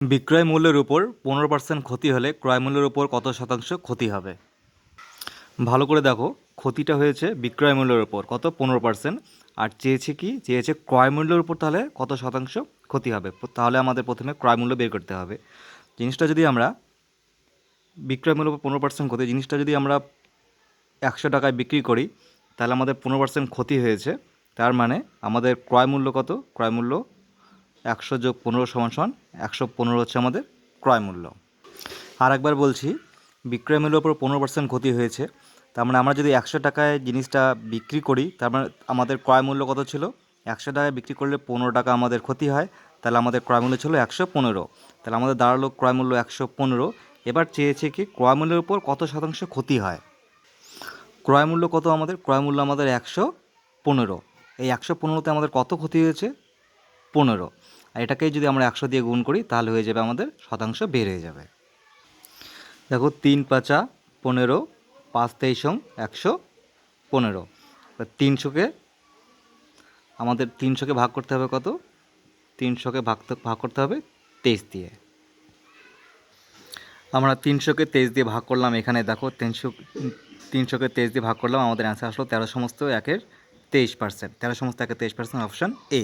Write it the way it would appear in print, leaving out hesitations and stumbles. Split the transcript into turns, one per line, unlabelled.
বিক্রয় মূল্যের উপর 15% ক্ষতি হলে ক্রয় মূল্যের উপর কত শতাংশ ক্ষতি হবে? ভালো করে দেখো, ক্ষতিটা হয়েছে বিক্রয় মূল্যের উপর কত 15%, আর চেয়েছে কি, চেয়েছে ক্রয় মূল্যের উপর, তাহলে কত শতাংশ ক্ষতি হবে। তাহলে আমাদের প্রথমে ক্রয় মূল্য বের করতে হবে। জিনিসটা যদি আমরা বিক্রয় মূল্যের উপর 15% ক্ষতি, জিনিসটা যদি আমরা 100 টাকায় বিক্রি করি, তাহলে আমাদের 15% ক্ষতি হয়েছে। তার মানে আমাদের ক্রয় মূল্য কত? ক্রয় মূল্য 100 যোগ 15 সমান সমান 115 হচ্ছে আমাদের ক্রয় মূল্য। আর একবার বলছি, বিক্রয় মূল্যের উপর 15% ক্ষতি হয়েছে। তার মানে আমরা যদি 100 টাকায় জিনিসটা বিক্রি করি, তার মানে আমাদের ক্রয় মূল্য কত ছিল? 100 টাকায় বিক্রি করলে 15 টাকা আমাদের ক্ষতি হয়, তাহলে আমাদের ক্রয় মূল্য ছিল 115। তাহলে আমাদের দাঁড়ালো ক্রয় মূল্য 115। এবার চেয়েছে কি ক্রয় মূল্যের উপর কত শতাংশ ক্ষতি হয়। ক্রয় মূল্য কত আমাদের? ক্রয় মূল্য আমাদের 115। এই 115তে আমাদের কত ক্ষতি হয়েছে? 15। আর এটাকেই যদি আমরা 100 দিয়ে গুণ করি, তাহলে হয়ে যাবে আমাদের শতাংশ বের হয়ে যাবে। দেখো, 3 × 5 = 15, 5 × 23 = 115। 300কে আমাদের 300কে ভাগ করতে হবে কত? 300কে ভাগ করতে হবে 23 দিয়ে। আমরা 300কে 23 দিয়ে ভাগ করলাম। এখানে দেখো, 300কে 23 দিয়ে ভাগ করলাম, আমাদের অ্যান্সার আসলো 13 সমস্ত 1-এর 23%। 13 সমস্ত 1-এর 23% অপশান এ।